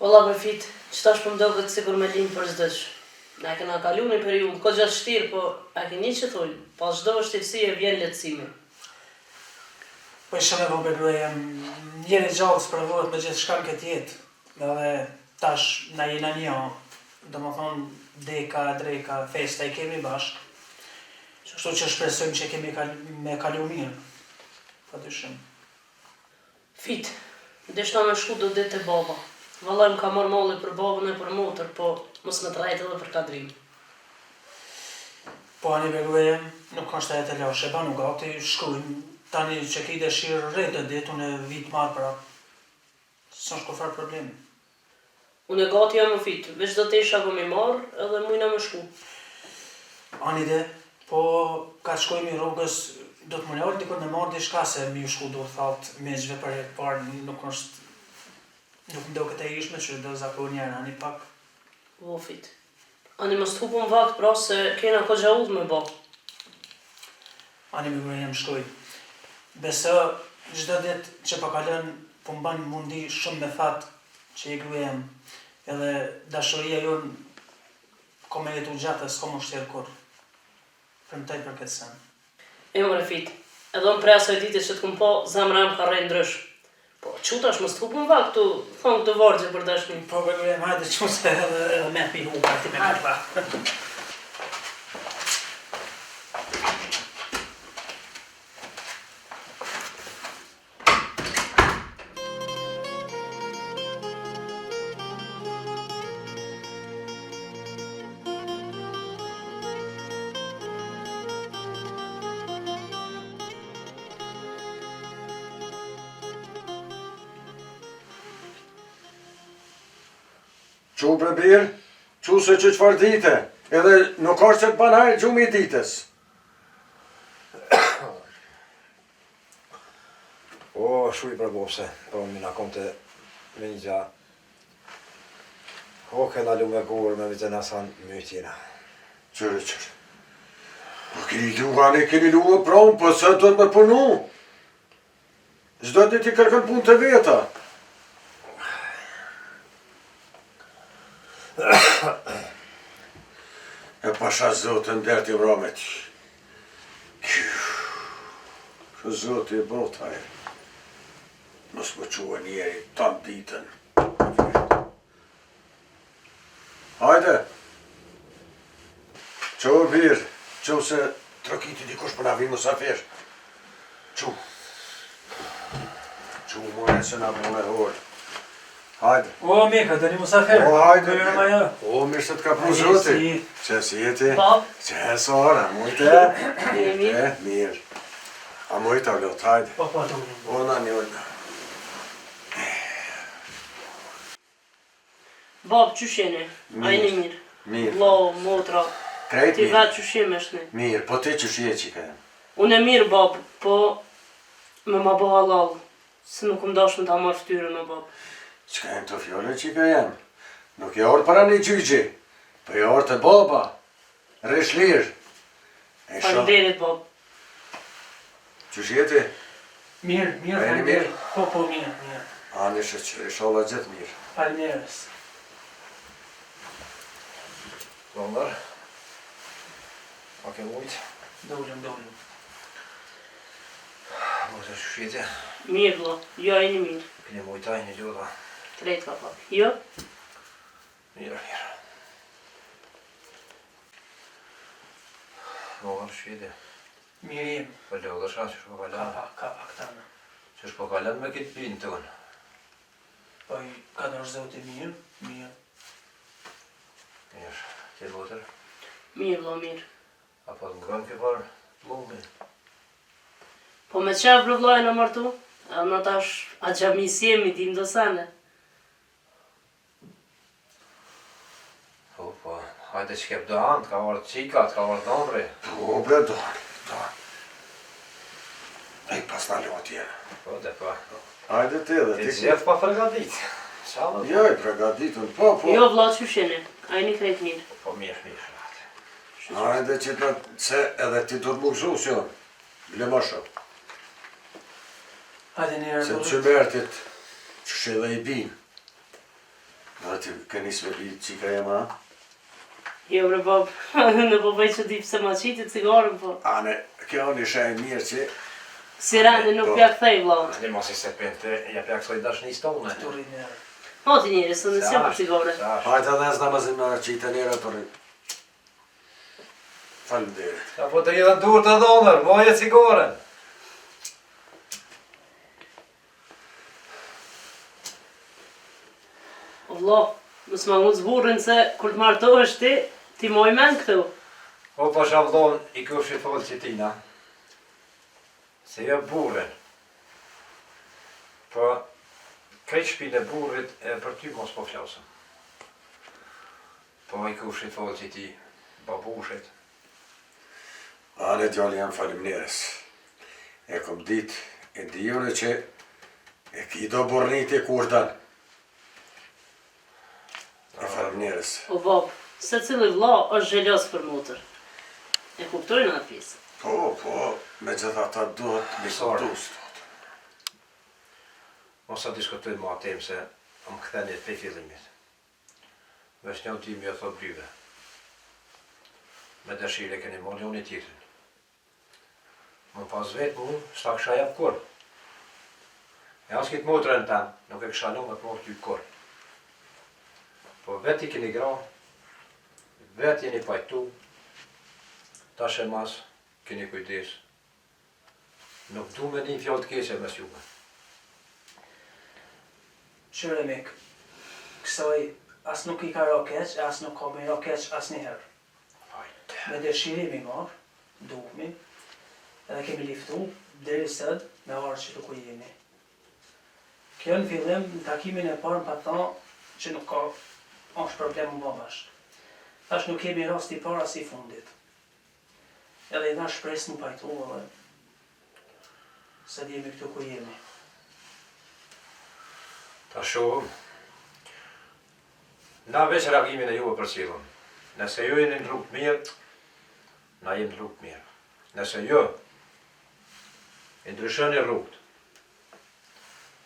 Valla për fit, qëta është për mdo këtë sikur me linë për zdëq. Ne kena kalu një periud, ko gjatë shtirë, po e ke një që thullë, pas çdo vështirësi e vjen lehtësimi. Po i shumë e vogël njeri gjallë sprovohet me gjithë shka në këtë jetë, edhe tash na jena një, do më thonë deka, dreka, festa i kemi bashkë, kështu që shpresojmë që kemi me kalu mirë, pa dyshim. Fit, deshta me shku do ditë e baba. Vallaj më ka marrë molli për babën e për motër, po mos me trajt edhe për kadrim. Po ani beguje, nuk është e të lashe, ba nuk gati, shkujnë, tani që ki dëshirë rrejtë ditë, unë e vitë marë pra, së është kofar problemi. Unë e gati jam më fit, veç do t'isha ku mi marrë edhe mujna me shku. Ani de, po ka të shkojmë i rrugës, do të më njërë dikon me marrë dishka se mi u shku do të thatë me gjve për e parë, nuk ndo këtë e ishme që do zakon njerë, ani pak. Vo fit, ani mos t'hupun vakt pra se kena ko gjaudh me bo. Ani me gërë jem shkoj. Besë, gjdo ditë që pa kalën, po mban mundi shumë me thatë që i gërë edhe dashuria jonë ko me jetu gjatë e s'ko më shtirë kur. Premtaj për këtë sen. E më refit, edhe më prea së dite që t'kum po, zemra em ka rrej ndrysh. Po, qutash mos t'hupun vakt tu, thonë këtë vargje për dashmi. Po, bëgë hajde që se edhe me pi hu parti me këtë. Qu për birë, qu se që qëfar dite, edhe nuk është që të banajrë gjumi ditës. O, shuj për bopse, po mina kom të me një gja. O, këna lu me gurë me vizën asan mytina. Qërë. Po keni lu e pronë, po se do të me punu. Zdo të ti kërkën punë të veta. E pasha zotën derti vramet. Kë zotë i botaj. Mos më qua njeri tanë ditën. Hajde. Qo birë, qo se trokiti dikush për na vi musafir. Qu more se na vune orë. Hajde. O, Mika, do një musafir. O, hajde. O, mirë se t'ka pru zoti. Që si jeti? Bab. Që sora, mujte? Mirë. A mujte o lot, hajde. Po, do një. O, na njojnë. Bab, qysh jeni? A jeni mirë? Mirë. Lo, motra, Krejt ti mirë. vetë qysh jem eshni? Mirë, po ti qysh je qika jem? Unë e mirë, bab, po me ma bo halal. Se nuk më dash me ta marrë ftyrën me bab. Qka jem të fjole qika jem? Nuk e orë para një gjyqi, po e orë të baba. Rishlirë. Faleminderit, bab. Qysh jeti? Mirë, A jeni mirë? Po, mirë. Ani shëqë, sholla gjithë mirë. Faleminderes. Londër. A ke mujtë? Dollëm. Mo të shushjeti. Mirë, vlo, jo a jeni mirë. Kene mujtaj një gjodha. Krejt ka pak. Jo? Mirë. Londër shushjeti. Mirë jem. Po lodhë shka që shpo kalan. Ka pak tana. Që shpo kalan me këtë pinë të unë. Po, ka dorë zote mirë. Mirë. Ti votër. Mirë, vlo, mirë. Apo të ngën ke parë lumi. Po me qef vlojnë e martu? A në tash, a gjami si jemi, tim do sene. Po, hajde që kep do antë, ka varë qikat, ka varë nëmri. Po, bre, do. Ej, pas në lo tjene. Po, dhe pa. Hajde ti dhe Ti zjedh pa fregadit. Shalë. Jo, i pregaditun, po. Jo, vla, qysh jeni? A jeni krejt mirë. Po, mirë. Hajde që të se edhe ti do të më gëzu, si onë. Ble ma shumë. Hajde njerë. Se të që mërtit, që shë edhe i binë. Dhe ti kënis me bi qika e ma? Jo bre bab, në po bëj që di pse ma qiti cigarën, po. Ane, kjo një shaj mirë që... Sirene nuk pja kthej vllaut. Ne mos I se pente, ja pja kësoj dashni stone. Të rritë njerë. Hati njeri, së në sjam për cigare. Hajtë edhe s'na më zimë në qita njëra të rritë. Faleminderit. Ja po të jedën dur të dhonër, moje cigaren. O vlla, mos ma mund zburrin se kur të martohesh ti moj men këtu. O pa shavdon I kush I folë që tina. Se jo burën. Po, krejt shpile burrit e për ty mos po flasëm. Po I kush I folë që ti babushet. Ane djali jam faleminderes. E kom dit, e dijone që e ki do bornit e kurdan. E faleminderes. O bab, se cili vlla është zhelos për motër. E kuptojnë atë pjesë. Po, me gjitha ta duhet me këtus. Mos sa diskutojnë ma tem se më këthenit për fillimit. Vesh një tim jo thot bryve. Me dëshire keni moni unë I tjetërin. Më pas vetë mu, s'ta kësha jep kur. E as kitë motrën tam, nuk e kësha në më të morë ty kur. Po vetë I keni gra, vetë jeni pajtu, tash e mas keni kujdes. Nuk du me një fjallë të kese mes juve. Qëre mik, kësaj as nuk I ka ra keq, as nuk ka me ra keq as njëherë. Me dëshirimi marë, duhmi, edhe kemi liftu, deri sëd, me arë që të ku jemi. Kjo në fillim, në takimin e parë më pa tha që nuk ka është problem më babash. Tash nuk kemi rast I para si fundit. Edhe I dha shpres më pajtu edhe se jemi këtu ku jemi. Ta shohëm, na veç reagimin e juve për cilën. Nëse ju jeni në rrugë mirë, na jemi në rrugë mirë. Nëse ju I ndryshoni rrugët,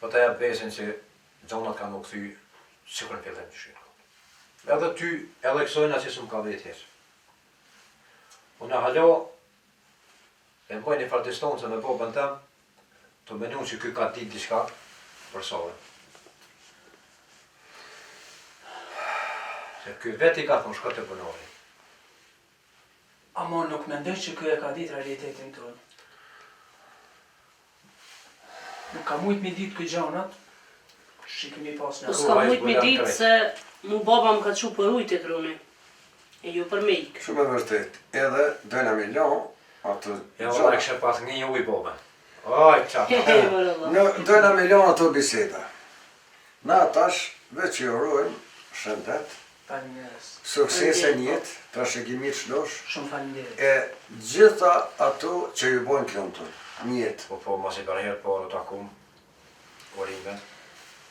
po të jap besin që gjonat kanë u kthy sikur në fillim të shyrë. Edhe ty, edhe kësojna që s'm ka vetë heq. Unë halo e mboj një farë distancë me babën tem, të menu që ky ka ditë diçka për sove. Se ky veti ka thonë shko të punori. Ama nuk mendoj që ky e ka ditë realitetin tonë. Nuk ka mujt me ditë këj gjanat, që kemi pas në Po s'ka mujt me ditë se mu baba më ka qu për ujtë e kruni. E ju për me ikë. Shumë e vërtet, edhe dojna me lan, atë Ja valla e kështë pas një uj babën. Oj, qatë. dojna me lan ato biseda. Na tash, veç I urojmë, shëndet, Faleminderes. suksese njetë, trashëgimit shlosh, Shumë faleminderes. e gjitha ato që ju bojnë këndër, njetë. Po, mos I për herë, po, në takum, orime.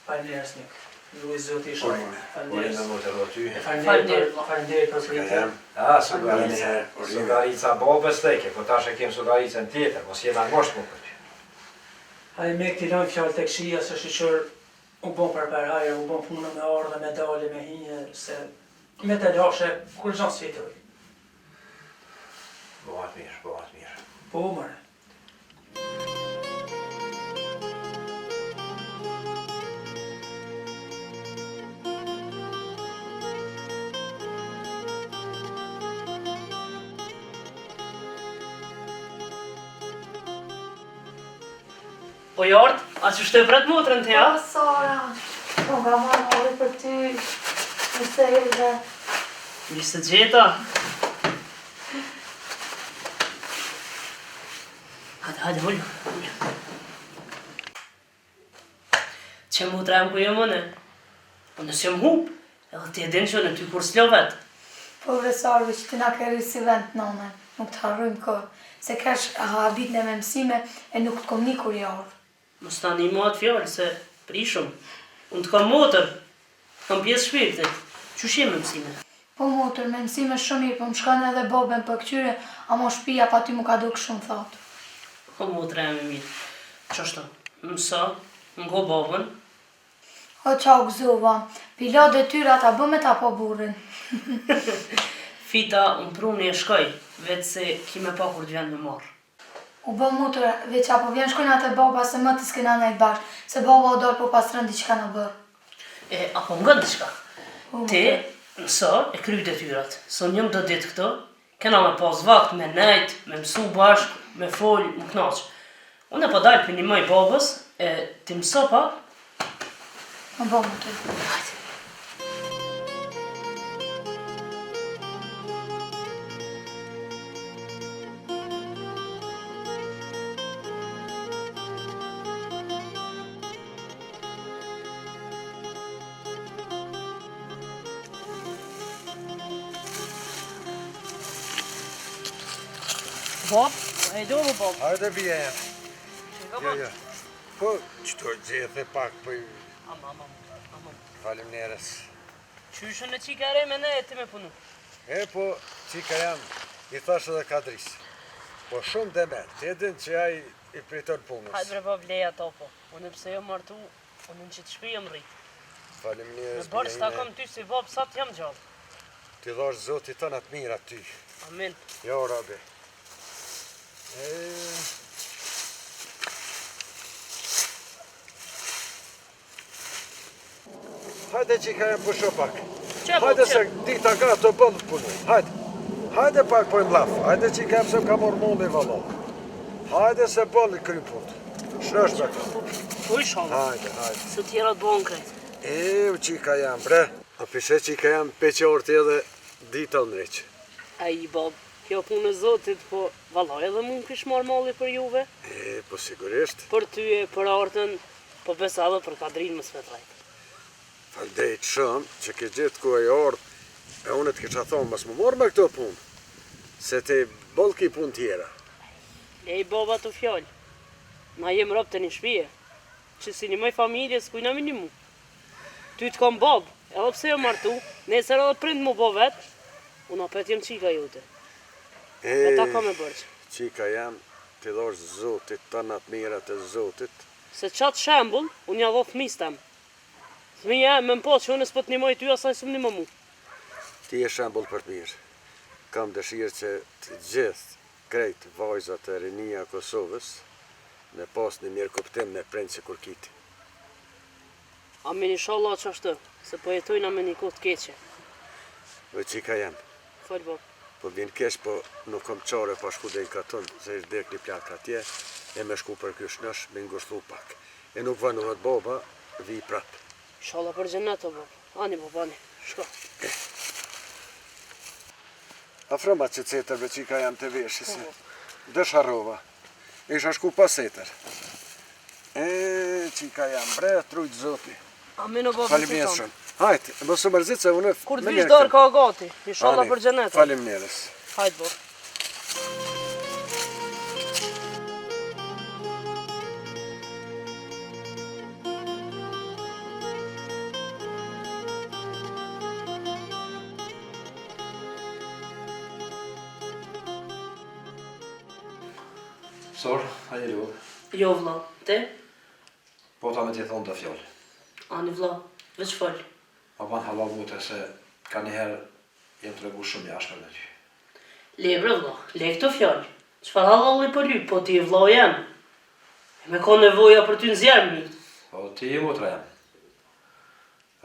Faleminderes mik. Luaj Zoti I shoh. Orime Faleminderes. më të do ty. Faleminderes për pritjen. Sugarica babës teke, po tash e kem sugaricën tjetër, mos jena ngosht më këtë. Ai mik ti lojnë fjallë të këshia se shiqër u bon për hajrë, u bon punë me ardhe, me dale, me hinje, se me të lashe, kur gjanë sfitoj. Bëhat mirë. Po, mëre. Po jartë, a që shtë e vret motrën të ja? Po, Sara, unë ka marrë molli për ty, nëse e dhe. Mirë se gjeta. Hajde, hullë. Që motra jam ku jo mëne? Po nësë jam hup, edhe ti e din që në ty kur s'lo vetë. Po vresarve që ti na kërri si vend nome, nuk të harrujmë kohë, se kesh habit në me mësime e nuk të kom një kur jarë. Mos ta një matë fjallë, se prishëm. Unë të kam motër, kam pjesë shpirtit. Që shemë mësime? Po motër, me mësime shumë mirë, po më shkon edhe boben për këtyre, ama shpia pa ty mu ka duk shumë thatë. Po motra jam e mirë. Qështë? Mësa, ngo babën. O qa u gëzova, pila detyrat a bëme ta po burrin. Fita, unë pruni e shkoj, vetë se ki me pa kur të vjen me marrë. U bë mutër, veç apo vjen shkojna te baba se më të s'kena nejt bashkë, se baba o dojë po pastrën diqka në bërë. Apo nga diçka. Ti, nëso, e kry detyrat. So njëm do ditë këto, kena me pas vakt me nejt, me mësu bashkë, me fol, më knaq. Unë e po dalë për një mëj babës, ti mëso pa? Më bë mutër. Bob, e do më Bob. Hajde bie jam. Shiko Jo, ma. jo. Po, qëto gjithë e pak, po Ama. faleminderes. Qyshën e qikare me ne e ti me punu. Po, qika jam, i thash edhe Kadris. Po shumë demer, ti din që ai i priton punës. Hajde bre Bob, leja to po. Unë pse jo martu, unë në që të shpi jam rrit. Faleminderes. Në bërë s'ta kom ty si Bob, sa t'jam gjallë. Ti dhash Zotit të atë mirë aty. Amin. Jo, rabi. Hajde qika jam pusho pak. Që Bob, Hajde që? se dita ka të bëllë punu. Hajde pak po i mlaf. Hajde qika jam se më ka morë mundi valo. Hajde se bëllë i kry punë. Shësh me të. Po i shalë. Hajde. Se tjera të bëhen krejt. Qika jam, bre. A pishe qika jam peqorti edhe dita nëreq. Ai Bob, kjo punë e Zotit, po vallaj edhe mund kish marrë malli për juve, Po sigurisht. për ty e për artën, po besa edhe për Kadrin më svetrajt. Faldejt shumë që ke gjithë ku e ardhë, e unë të kisha thonë, mas më morë me këto punë, se te bëllë ki punë tjera. Lej Boba të fjallë, na jem rob të një shpije, që si një mëj familje s'kujna minimum. Ty të kom Bob, edhe pse jo martu, nesër edhe prind mu bo vetë, unë apet jem qika jute. E ta ka me bërqë. Qika jam, ti dhosh Zotit, të natë mirat e Zotit. Se qatë shembull, unë ja dho fëmis tem. Fëmija me më po që unë s'po të një moj ty asaj së më një më mu. Ti e shambull për të mirë. Kam dëshirë që të gjithë krejt vajzat e rinia Kosovës me pas një mirë kuptim me prindë që kur kiti. Amin inshallah që ashtë, se po jetojna me një kohë të keqe. Dhe qika jam, Fal Bob. po vjen keq, po nuk kom qare pa shku dhe i katon, se ishtë dek një plak atje, e me shku për kjo shnash, me ngushtu pak. E nuk vënohet baba, vi prap. Inshallah për gjennet o Bob. Ani Bob, ani. Shko. Afrëma që cetërve qika jam të veshë, se dësharova. Isha shku pas setër. Qika jam, bre, trujt Zoti. Amin o Bob. Faleminderes shumë. Hajt, mos u mërzit se unë Kur të vish dorë ka gati. Inshallah për gjennet. Faleminderes. Hajt Bob. Sorë, hajde lu. Jo vlla, ti? Po ta me t'i thonë të fjallë. Ani vlla, veç fol. Ma ban halal mute se ka njëherë jem të regu shumë jashtë me ty. Le bre vlla, le këto fjallë. Çfarë hallalli po lyp, po ti vlla jam. Me ka nevoja për ty në zjermi. Po ti je motra jam.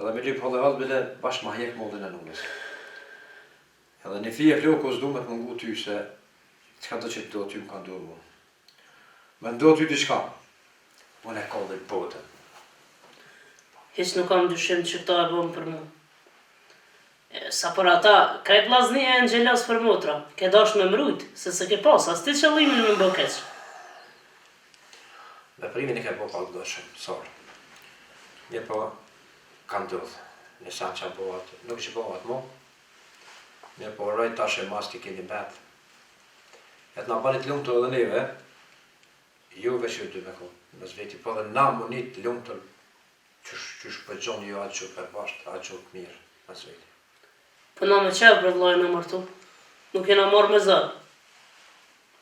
Edhe me lyp halë halë bile bashkë ma hjek mollin e nunës. Edhe një fije flokos du me të mungu ty se qka do që do ty më ka ndohë mu. Me ndohë ty diçka. Unë e kollë i botën. Hiç nuk kam dyshim që këto e bëm për mu. Sa për ata, krejt vllaznia e xhelos për motra. Ke dash me mrujt, se ke pas, as ti qëllimin me bë keq. Me primin e ke po pak dëshëm, sorë. Një po, ka ndodhë. Një sa që bëhat, nuk që bëhat mu. Një po, rojt tash e mas t'i keni betë. E t'na banit lumë të edhe neve, juve që dy me konë. Nësë veti po dhe na munit lumë të qysh përgjon ju atë që për bashkë, atë që të mirë, nësë veti. Po na me qef bre vllai na martu. Nuk jena marrë me zë.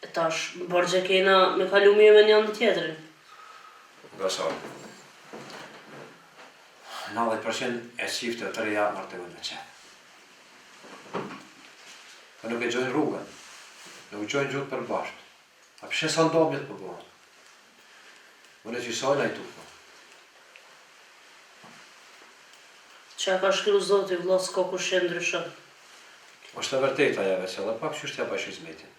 E tash, borgje kena me kalu mirë me njën të tjetërin. Nga sa. 90% e çifte të reja martohen me qenë. Po nuk e gjojnë rrugën, nuk gjojnë gjutë për bashkët. A pëshe sa ndomjet për bëhen. Unë e gjysojnë a i tukë. Që ka shkru Zoti vlla s'ka kush e ndryshon. Është e vërteta ja veç, edhe pak qështja pa shizmetin.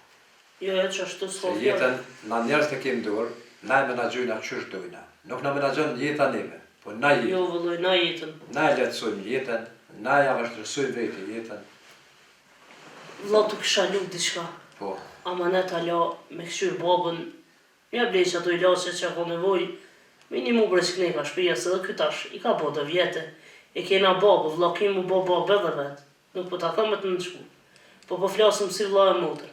Jo, që ashtu Se s'ka jetën, fjallë. na njerës të kemë dorë, na e menagjojna qysh dojna. Nuk na menagjojnë jeta neve, po na jetë. Jo, vëlloj, na jetën. Na e letësojmë jetën, na ja vështërësojmë vete jetën. Vlla tu kisha lutë diçka. Po, Amanet ala me këshyr babën. Ja blej që ato ilaçe që ka nevoj. Minimum për shkneka shpija se dhe kytash i ka bo 2 vjete. E kena babë, vlla kim mu bo babë edhe vetë. Nuk po ta thëmë të në shku. Po flasëm si vlla e motër.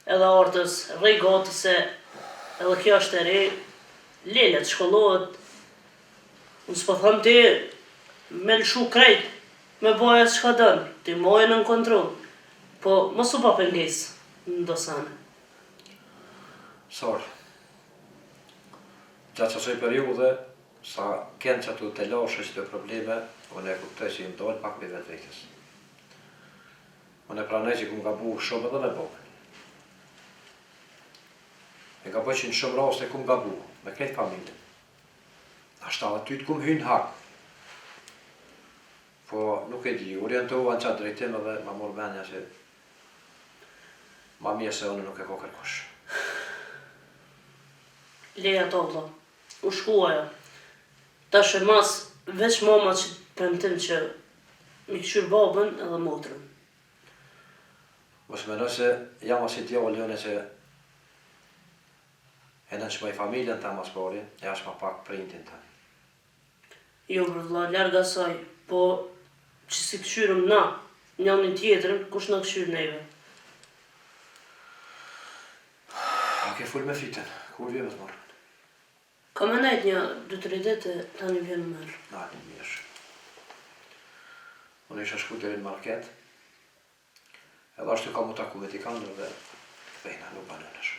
Edhe artës, rej gatë se edhe kjo është e re, lelet, shkollohet. Unë s'po thëmë ti me lëshu krejt, me boja që ka dënë, ti mojën në kontrol. Po mos u pa pengesë në dosane. sorë. Gjatë qësoj periude, sa kënë që ato të lashe që të probleme, unë e kuptoj që i më dojnë pak me vetë vetës. Unë e pranej që ku nga bu shumë edhe me bobën. E ka bëj që në shumë raste ku nga bu, me krejt familjen. Ashtë edhe ty të ku më hynë hak. Po nuk e di, orientovan qatë drejtim edhe ma mor menja që ma mirë se unë nuk e ko kërkush. Leja to vlla, u shkuaja. Tash e mas, veç mama që premtim që mi këshyr babën edhe motrën. Mos mendoj se jam as i djallë jone që e nënçmoj familjen të mas pari, e as ma pak printin të. Jo për vlla, larga asaj, po që si këshyrëm na, njënin tjetërën, kush na këshyr neve. A ke full me fitën, kur vje me të marrë? Ka me nejt një 2-3 dete, tani vjen më merë. Na, një mirësh. Unë isha shku deri në market, edhe ashtu ka mu taku me t'i kandër dhe vejna nuk banënesh.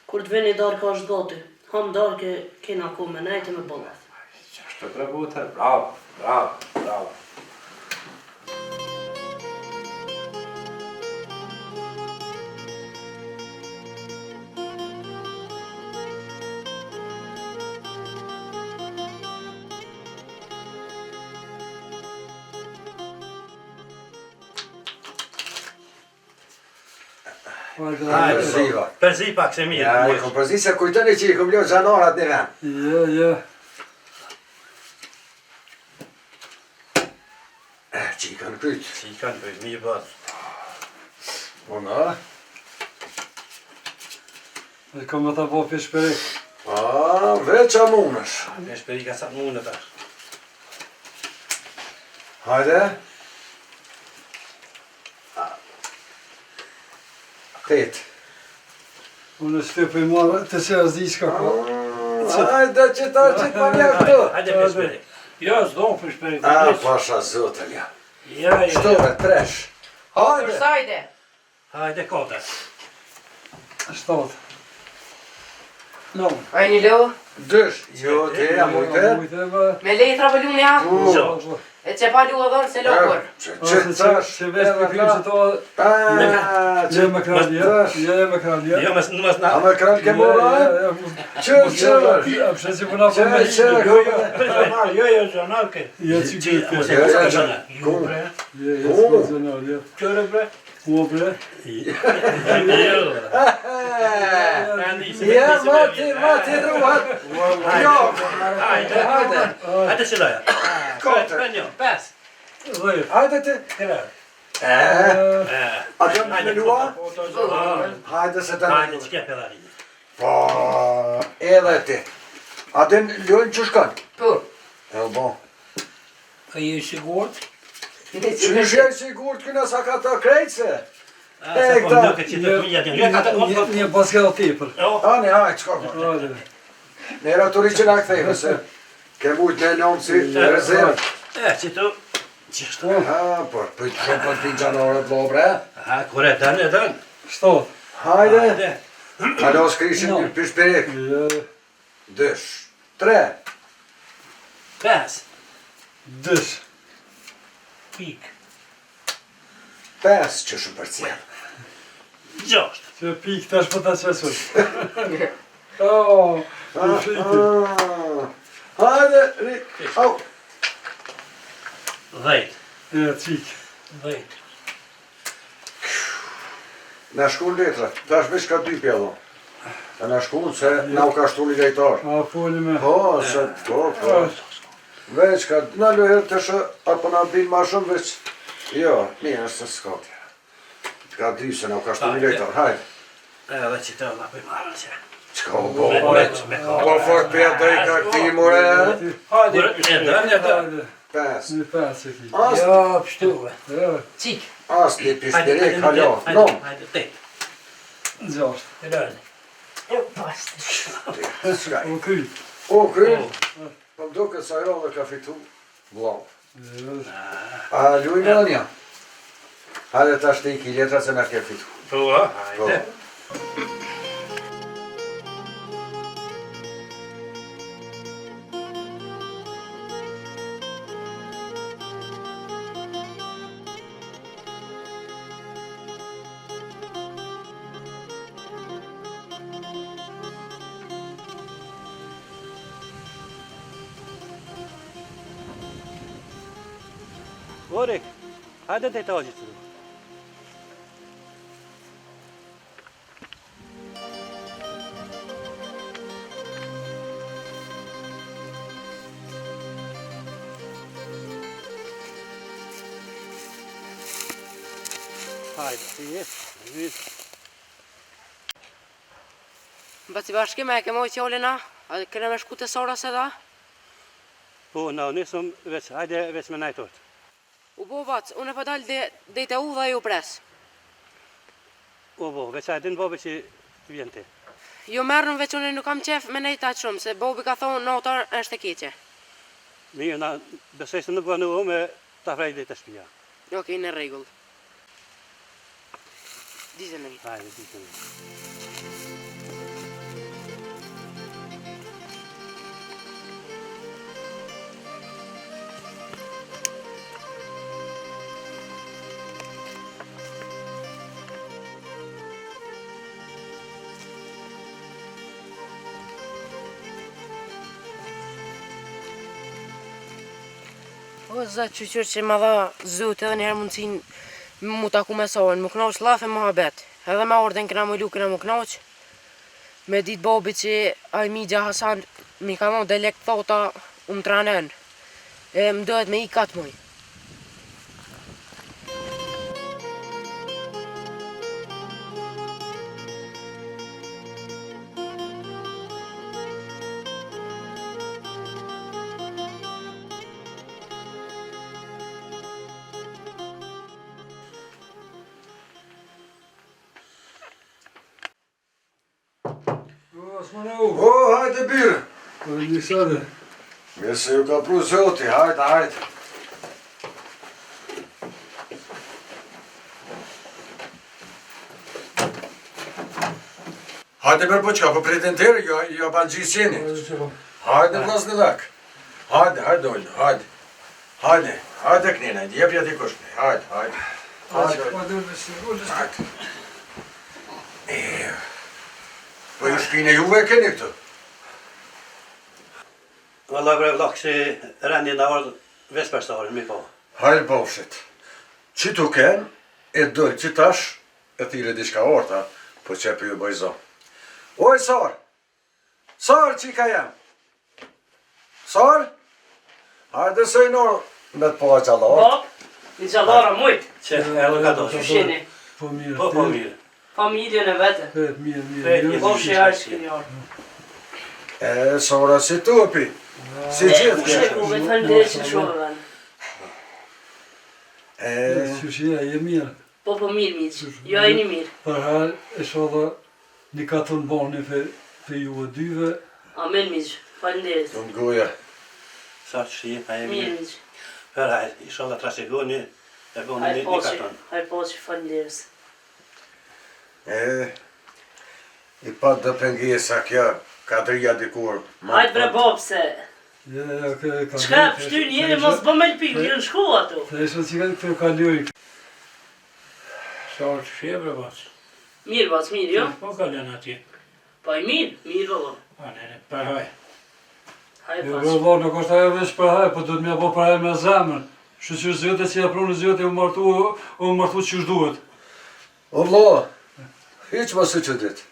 Kur të veni darka është gati, ham darke kena ku me nejt e me bollet. Qashtë të prebutër, bravo, bravo, bravo. Përziva. Përzi pak se mirë. Ja, i kom përzi se kujtoni që i kom ljonë zanarat një vend. Jo. Që i kanë pyt. Si i kanë për mirë bërë. Ona. E kom të po për shperik. Veç a munësh. Me shperi ka sa të mundë tash. Hajde. Tet. Unë është të për i marë të se as di shka ko. Hajde që ta që të manja këtu. Hajde për shperi. Jo, s'do për shperi. Pasha zotën ja. Ja. Shtove, tresh. Hajde. Sajde. Hajde kota. 7. No. A një lo? Dësh. Jo, te, a mujte. Me letra për lunë ja? Jo. E që pa lu edhe se lokur. Që tash. Se vesh për krim që to... Je me kralje. Je me kralje. Jo, nuk A me kralj ke mora? Që. A përse si përna për me Që. Jo, zonarke. Je që Që, këtë. mos e ka shana. Ku? Je skazionar, je. Këre bre? Ku bre? Jo. Ja, mati ruhat. Jo. Hajde që loja. Kote. Penjo, pas. Dhe. Hajde te. Këre. A do me lua? Hajde se të Hajde që ke pedalini. Po, edhe ti. A den lojnë që shkan? Pur. E bon. A je i sigurt? Që në shjerë sigur të këna sa ka të krejtëse? Sa po ndoke që të kunja të një. Një paske o tipër. Ani, hajtë, qka po. Nera të rriqen a këthejme se ke mujt në nëmë si rezervë. Që të... Qështu? Por, për të shumë për t'in gjanorët lobre. Kore, dënë. 7. Hajde. Halo, s'krishin një pishperik. 2, 3. Pas. Dësh. Pik. 5 që shumë për cjenë. 6. Që pik tash po ta qesuj. Oh, i friti. Hajde, au. 10. Ja, qik. 10. Na shkun letra, tash veç ka 2 pjellon. E na shkun se na u ka shtu një lejtar. A foli me. Po, se, po. Veç ka, na lëherë të shë, apo na bin ma shumë veç. Jo, mirë, se s'ka tjera. Ka 2 se na u ka shtu një lejtar, hajde. Edhe që të alla për marrën që. Qka u bo, po fort për jetë i ka këti, more. Hajde. Edhe. 5. Një 5 e ki. Jo, pështuve. Ja, Cik. As një pishtire, kaljo. Non. Hajde, 8. 6. Të lërën. Jo, pasti. Skaj. U kry. O, kry. Po më duke sa jo dhe ka fitu. Blau. A luj me një? Hajde ta shte i ki letra se na ke fitu. Po, hajde. Orik, hajde të etajit të du. Hajde, si e, Bëci bashkime e ke moj qolina, a kene me shku të sora se da? po, na nisëm veç, hajde veç me najtort. U bo bac, unë e pëdal dhe të u dhe ju pres. O, bo, veç hajde në bobe që të vjen ti. Jo merën veç unë nuk kam qef me nejt aqë shumë, se Bobi ka thonë notar është e keqe. Mirë, na besoj se nuk vanu me ta frej dhe të shpia. Okej, në regull. Dizë në një. Hajde, ditë në. O, zëtë qyqyrë që ma dha zut edhe njëherë mundësin mu taku me sohen, mu knoq lafe më habet. Edhe me orden këna mu lu, këna mu knoq. Me ditë Bobi që aj Midja Hasan mi ka mon delekt thota më tranen. E më dohet me i katë muj. Osmanu. O, hajde birë. Po një sade. Mirë se ju ka pru zoti, hajde, hajde. Hajde mërë po qka, po pretentere, jo ban gjithë qeni. Hajde vlas në lak. Hajde, hajde dojnë, hajde. Hajde, hajde knina, jep ja ti kushne, hajde, hajde. Hajde. Po ju shpine juve e keni këtu? Valla bre vlak që rendin da orë vesperstare, mi po. Hajde bofshit. Që tu ken, e dojtë që tash, e thire diçka orta, po qepi ju bëjzo. Oj, Sar! Sar, qika jam! Sar! Hajde se i norë me të po a gjallarë. Bab, një gjallara mujt. Që edhe ka do. Qyshini, Po mirë. Po, po mirë. familjen e vete. Mirë. Bob që jarë që kënë jarë. E, Sara, si tupi. Si gjithë Sheku, me të falë që shumë venë. E, Qyshia, je mirë. Po mirë miqë, jo e një mirë. Për halë e shodha një katën bani për ju e dyve. Amen miqë, falënderit. të nguja. Sa që shi, a e Mirë mirë. miqë, Për hajt, isha dhe trashegoni, e goni hajtë një poqë, karton. hajtë poqë, falënderit. E, i pa dë pëngesa kja, katëria dikur. Hajtë bre Bob se Çka pështy njeri mos bë me lpi, mirë në shku ato. Të ishte që këtë ka lujë. Sa është fjebre, bas? Mirë, bas, mirë, jo? Po ka lënë atje. Pa i mirë, mirë, vëllë. A, nene, përhaj. Hajde Jo, pas. vëllë, nuk është ajo veç për hajë, po do të mja po për hajë me zemër. Shqyqyr zjote që ja prunë zjote u martu që duhet. O vlo, hiq më së që ditë.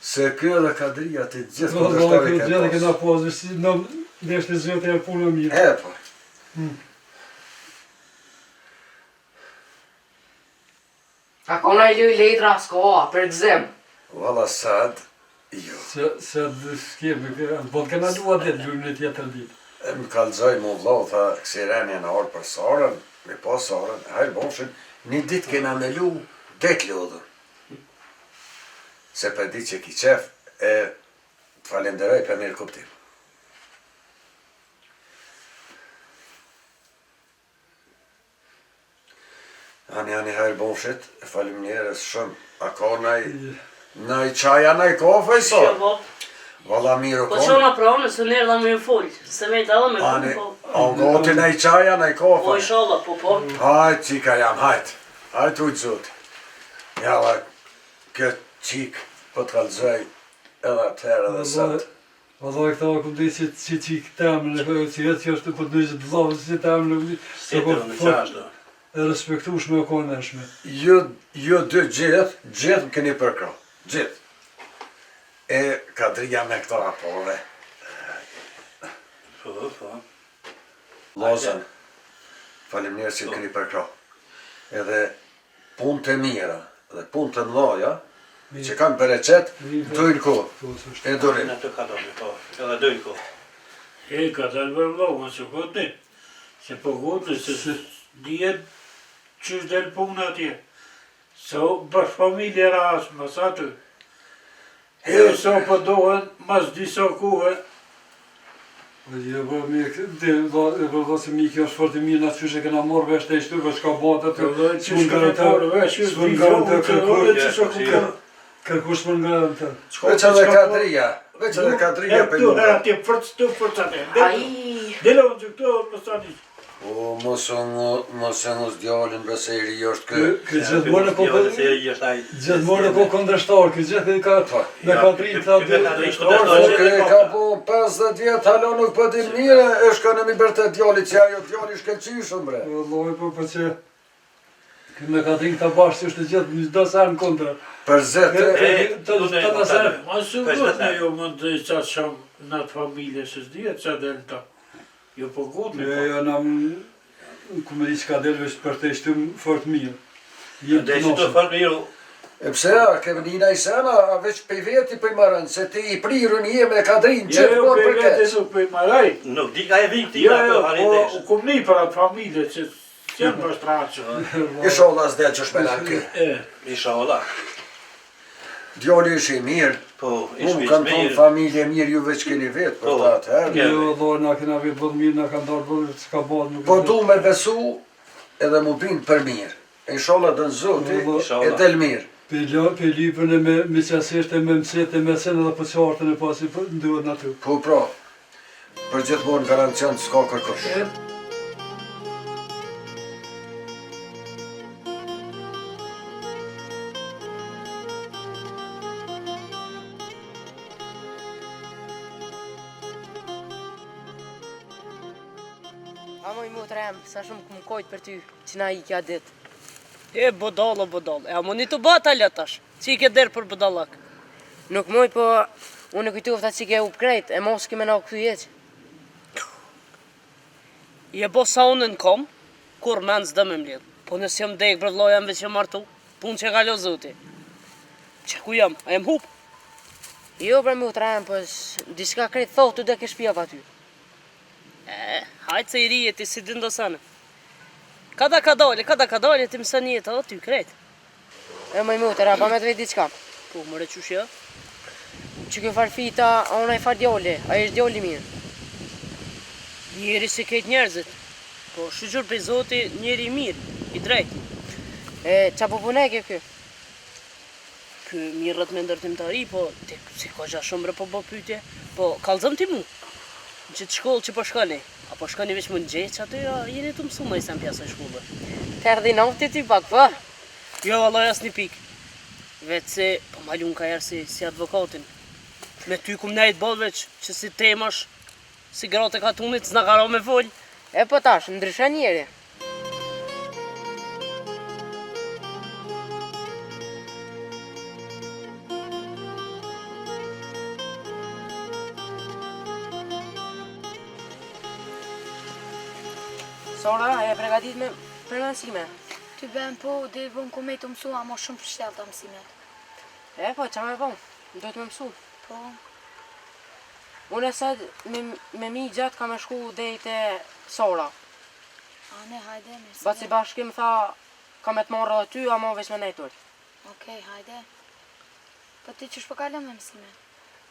Se kjo dhe kadria të gjithë Vëllë, kundërshtari kjo këtë gjithë posë. këna pozë, si në deshte zjote e punë mirë. E, po. A kona i luj letra s'ka, për gzem. Valla sad, jo. Se s'kemi, po të kena lua dhe lujnë e tjetër ditë. E më kalzoj mu vlo, tha, kësi renja në orë për Sarën, me po Sarën, hajrë bofshin, një ditë kena me lu, det lodhën. Se për di që ki qef, e të falenderoj për mirë kuptim. Ani hajrë bofshit, e falim njerës shumë, a ka naj qaja, naj kafe, i Shjo, Sarë? po. Valla mirë o Po konë. qona pranë, se nërë dhe me ju full. Se me i të edhe me Ani, full, po. a goti naj qaja, naj Po, kafe. inshallah, po, po. Hajt, qika jam, hajt. Hajt ujtë zot. Ja, la, këtë qik, po të kalzoj edhe atëherë edhe sot. Valla këta ku di që qikë temën, që jetë që është po të nëjë të vlavë, që temën, e respektushme o koneshme. Ju dy gjithë më keni përkro. Gjithë. E kadria me këto rapore. Po. Lozën, faleminderit që keni përkro. Edhe punë të mira dhe punë të mloja, që kanë për recet, dojnë kohë. E dorim. Në të ka dojnë, po. Edhe dojnë ko. E, ka të alber vlohën, që këtë se po këtë, se djetë që është delë punë atje. Se bësh familje rasë, mas aty. E, so po dohen, mas disa kuhe, Jo, po mi, vëllë se mi kjo është fort i mirë në që këna morë vesh të ishtu, vesh ka botë atë, që shka në parë vesh, që s'mën garantër kërkohet. kërkush më nga të. Veç edhe kadria, veç edhe kadria për Këtu, një. atje, fërcë atë. Ai, Delon që këtu, më stani. O, mos e nus djallin beseri është kë. Kë gjithmonë po gjithmonë po kundërshtar, kë gjithë ka me katrin ta dy. O, kë ka po 50 vjetë, halo nuk po di mire, është ka në mi bërte djalli që ajo djalli shkelqyshëm, bre. Vëlloj po që kë me katrin ta bashkë është gjithë një do sa në kundër. Për zetë, Të nësër. Ma së vëtë në jo mund të qatë shumë në të familje, se s'dijet që delë ta. Jo po gotë me Jo, na ku me di që ka delë veç për të ishtu fort mirë. Dhe që të falë mirë, e pse a, ke vënina i sena, a veç për veti për marën, se ti i prirën je me kadrin, që të borë për vete keq. nuk për maraj. nuk di ka e vinë ti Jo, ato po, halidesh. u kum një për atë familje që janë për shtraqë. I sholla s'del që shpela kë. Inshallah. Djalli ishi mirë, Po, unë kam tonë familje mirë, ju veç keni vetë për ta atëherë. Jo, do na kena vetë bëllë mirë, na kanë darë bëllë, s'ka bëllë nuk. Po du me besu edhe mu bindë për mirë. Inshallah dënë zoti, e del mirë. Pe lypën e me qasisht e me mësit e me sen edhe për qartën e pasi nduhet në ty. Po pra, për gjithmonë garancion s'ka kërkush. a moj mu të remë, sa shumë këmë kojtë për ty, që na i kja ditë. E, bodalo. E, a moni të bata letash, që i ke derë për bodalak. Nuk moj, po, unë e kujtufta që ke up krejt, e mos kime na u këtu jeq. Je bo sa unë në kom, kur men s'dë me mlidh. Po nësë jam dek për vloj jam veç jam martu, pun që ka lo zoti. Që ku jam, a jem hup? Jo, bre mu të remë, po, diska krejt thotë të dhe ke shpia pa ty. E, hajtë se i rije ti si din do sane. Kada ka dole, ti mësën jetë edhe ty krejt. E moj mu të remë, pa me të vetë diçka. Po, mëre qushja? Që kjo farfita, a unë e far djoli, a ishtë djoli mirë. Njeri si kejt njerëzit. Po, shqyqur për zoti, njeri i mirë, i drejt. E, qa po pune kjo kjo? Kë mirët me ndërtimtari, po, ti si ka gja shumë bre po bo pytje. Po, kalzëm ti mu. që të shkollë që po shkoni, apo shkoni veç më në gjeqë aty, a jeni të mësu më i sa në pjesë e shkollë? Të erdi nafti ty pak, po? Jo, vallaj as një pikë. Vetë se, po malun ka herë si advokatin. Me ty kum nejt bol veç, që si temash, si gratë e katunit, s'na karo me folj. E po tash, ndryshe njeri. Sora, e pregatit me prenësime. Ty ben po, dhe vën ku me të mësua, ma shumë për shtelta mësimet. E po, qa me bon, do të me mësu. Po, Unë e sad me mi gjatë ka me shku dhe i te Sora. ane, hajde, mirë. Baci bashkim tha, ka me të marrë dhe ty, ama veç me nejtur. Okej, hajde. Po ti që shpëkallon me mësimet?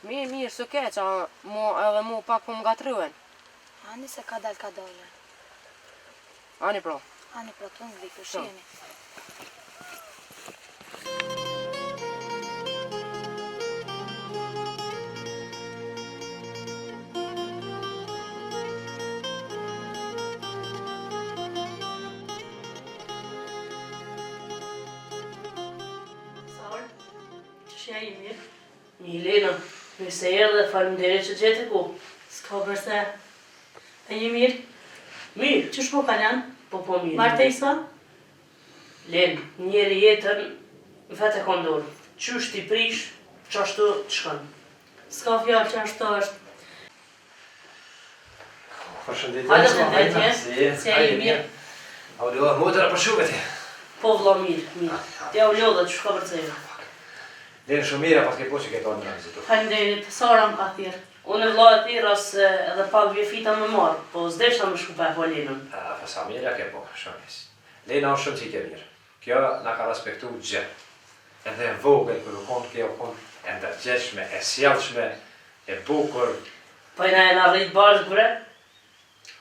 Mirë, së keq, edhe mu pak po më gatruen. Ani se ka dal ka dole. Ani pro. Ani pra të në vikë, shihemi. Saur, që shja i mirë? Një Lena, mirë se erë dhe faleminderit që gjete ku. S'ka përse. E je mirë? Mirë, Që shpo kalan? po mirë. Martesa? Len, njeri jetën vetë e kondorë. Qysh t'i prish, qashtu të shkon. S'ka fjallë që ashtu është. Përshëndetje. Faleminderit, Si e je mirë? A u do motra për shukët e? Po vlla mirë. T'ja u lodha që shka përcejnë. Lenë shumë mira, pas ke po që ke tonë në vizitu. Faleminderit, Sara më ka thirrë. Unë vlla e thirras edhe pak vjefita më marë, po s'deshta më shku pa e Lenën. Pa sa mirë ke po, shumë njësë. Lena është shumë që i ke mirë. Kjo na ka respektu gjë. Edhe e vogël për u konë kjo konë e ndërgjeshme, e sjellshme, e bukur. Po i na e na rrit bashkë bre.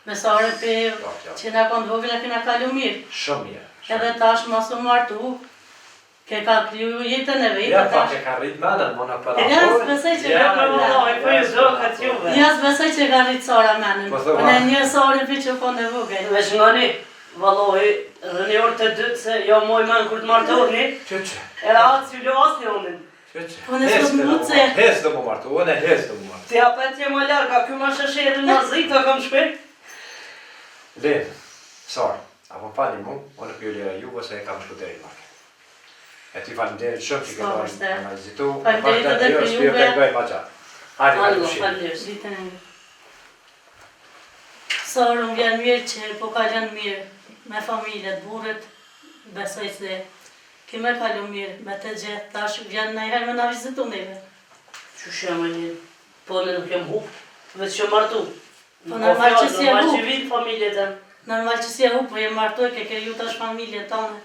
Me Sara pe Po, kjo. që na konë vogël e kena kalu mirë. Shumë mirë. Edhe tash mos u martu. Ke ka kriju jetën e vetë Ja, pa tash. ke ka rrit menën, më në E përa. ja, s'besoj që ka Po vllai, po ju do ka t'juve. Ja, s'besoj që ka rrit Sara menën. Po, Po thua. ne një Sara për që konë e vogël. Veç ngani, vallai, edhe një orë të dytë se jo moj men kur të martohni, Qëqë, e atë si lu asni onin. qëqë. Po ne s'u mundse. Hes do më martu, unë e hes do më martu. Ti apet je më larga, ky ma shësherin ma zita kam shpet. Lenë, Sara, apo fali mu, unë për ju lira juve se e kam shku deri marke. E ty faleminderit shumë që ke S'ka dojnë përse. në ma vizitu. Faleminderit edhe për Shpjo juve. të gëj ma gjatë. Hajde, hajde, Allah, pushim. falënderit. Ditën e mirë. Sara më vjen mirë që po kalon mirë me familjet, burret, besoj se kime kalu mirë me të gjithë, tash vjen nëjherë me na vizitu neve. Qysh jam e një, po në nuk jem hup, veç që martu. Po normal që si e Normal hup. që vinë familjet e. Normal që si e hu, po je martoj, ke kriju tash familjen tonë.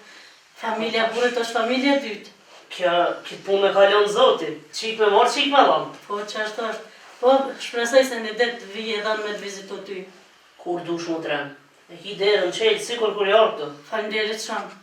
Familja burrit është familje dytë. Kja, kitë punë me kalon zotin, qik me marë, qik me lamë. Po që ashtu është. Po shpresoj se një ditë vije edhe me të vizitu ty. Kur dush më trenë. E ki derën qelë, sikur kur jarë këtu. Faleminderit shumë.